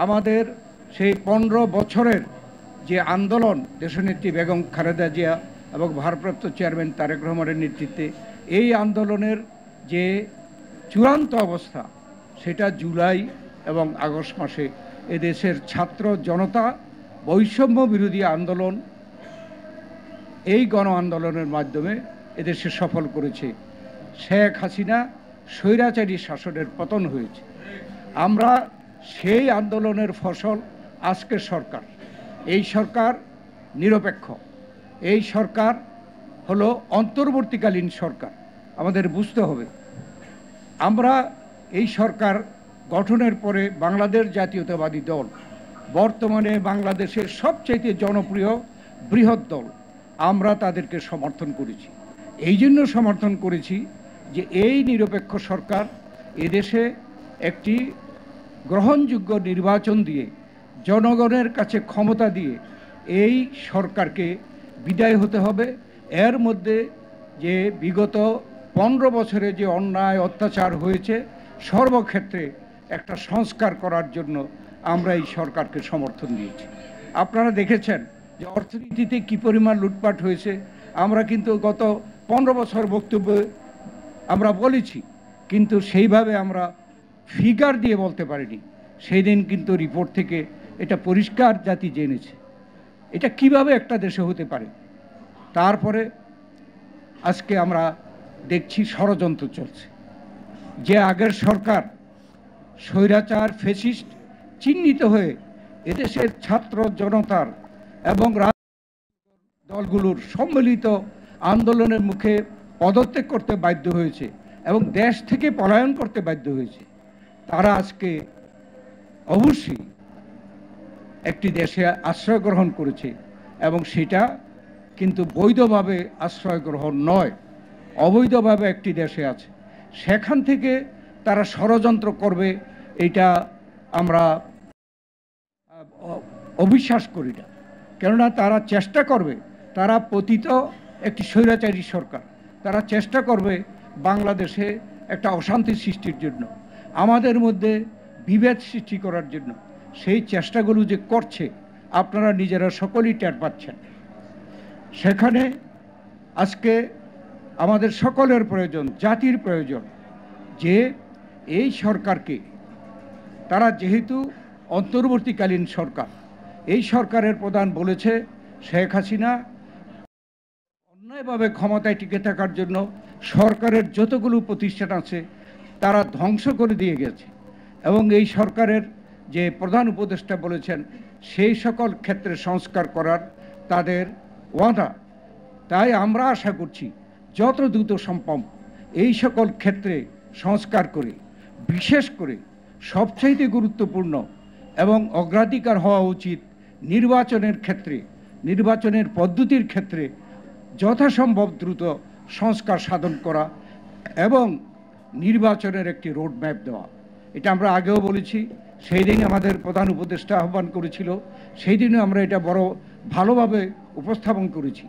আমাদের সেই 15 বছরের যে আন্দোলন দেশনেত্রী বেগম খালেদা জিয়া এবং ভারপ্রাপ্ত চেয়ারম্যান তারেক রহমানের নেতৃত্বে এই আন্দোলনের যে চূড়ান্ত অবস্থা সেটা জুলাই এবং আগস্ট মাসে এদেশের ছাত্র জনতা বৈষম্য বিরোধী আন্দোলন এই গণ আন্দোলনের মাধ্যমে এদেশে সফল করেছে। শেখ হাসিনা স্বৈরাচারী শাসনের পতন হয়েছে। আমরা সেই আন্দোলনের ফসল আজকের সরকার। এই সরকার নিরপেক্ষ, এই সরকার হলো অন্তর্বর্তীকালীন সরকার। আমাদের বুঝতে হবে আমরা এই সরকার গঠনের পরে বাংলাদেশ জাতীয়তাবাদী দল বর্তমানে বাংলাদেশের সবচেয়ে জনপ্রিয় বৃহৎ দল। আমরা তাদেরকে সমর্থন করেছি। এই জন্য সমর্থন করেছি যে এই নিরপেক্ষ সরকার এদেশে একটি গ্রহণযোগ্য নির্বাচন দিয়ে জনগণের কাছে ক্ষমতা দিয়ে এই সরকারকে বিদায় হতে হবে। এর মধ্যে যে বিগত 15 বছরে যে অন্যায় অত্যাচার হয়েছে সর্বক্ষেত্রে একটা সংস্কার করার জন্য আমরা এই সরকারকে সমর্থন দিয়েছি। আপনারা দেখেছেন যে অর্থনীতিতে কী পরিমাণ লুটপাট হয়েছে। আমরা কিন্তু গত 15 বছর বক্তব্যে আমরা বলেছি, কিন্তু সেইভাবে আমরা ফিগার দিয়ে বলতে পারিনি। সেই দিন কিন্তু রিপোর্ট থেকে এটা পরিষ্কার জাতি জেনেছে এটা কিভাবে একটা দেশে হতে পারে। তারপরে আজকে আমরা দেখছি ষড়যন্ত্র চলছে। যে আগের সরকার স্বৈরাচার ফ্যাসিস্ট চিহ্নিত হয়ে এদেশের ছাত্র জনতার এবং দলগুলোর সম্মিলিত আন্দোলনের মুখে পদত্যাগ করতে বাধ্য হয়েছে এবং দেশ থেকে পলায়ন করতে বাধ্য হয়েছে, তারা আজকে অবশ্যই একটি দেশে আশ্রয় গ্রহণ করেছে এবং সেটা কিন্তু বৈধভাবে আশ্রয় গ্রহণ নয়, অবৈধভাবে একটি দেশে আছে। সেখান থেকে তারা ষড়যন্ত্র করবে এটা আমরা অবিশ্বাস করি না। কেননা তারা চেষ্টা করবে, তারা পতিত একটি স্বৈরাচারী সরকার, তারা চেষ্টা করবে বাংলাদেশে একটা অশান্তি সৃষ্টির জন্য, আমাদের মধ্যে বিভেদ সৃষ্টি করার জন্য। সেই চেষ্টাগুলো যে করছে আপনারা নিজেরা সকলেই টের পাচ্ছেন। সেখানে আজকে আমাদের সকলের প্রয়োজন, জাতির প্রয়োজন যে এই সরকারকে, তারা যেহেতু অন্তর্বর্তীকালীন সরকার, এই সরকারের প্রধান বলেছে শেখ হাসিনা অন্যায়ভাবে ক্ষমতায় টিকে থাকার জন্য সরকারের যতগুলো প্রতিষ্ঠান আছে তারা ধ্বংস করে দিয়ে গেছে এবং এই সরকারের যে প্রধান উপদেষ্টা বলেছেন সেই সকল ক্ষেত্রে সংস্কার করার তাদের ওয়াদা। তাই আমরা আশা করছি যত দ্রুত সম্ভব এই সকল ক্ষেত্রে সংস্কার করে, বিশেষ করে সবচাইতে গুরুত্বপূর্ণ এবং অগ্রাধিকার হওয়া উচিত নির্বাচনের ক্ষেত্রে, নির্বাচনের পদ্ধতির ক্ষেত্রে যথাসম্ভব দ্রুত সংস্কার সাধন করা এবং নির্বাচনের একটি রোডম্যাপ দেওয়া। এটা আমরা আগেও বলেছি, সেই দিন আমাদের প্রধান উপদেষ্টা আহ্বান করেছিল, সেই দিনও আমরা এটা বড় ভালোভাবে উপস্থাপন করেছি।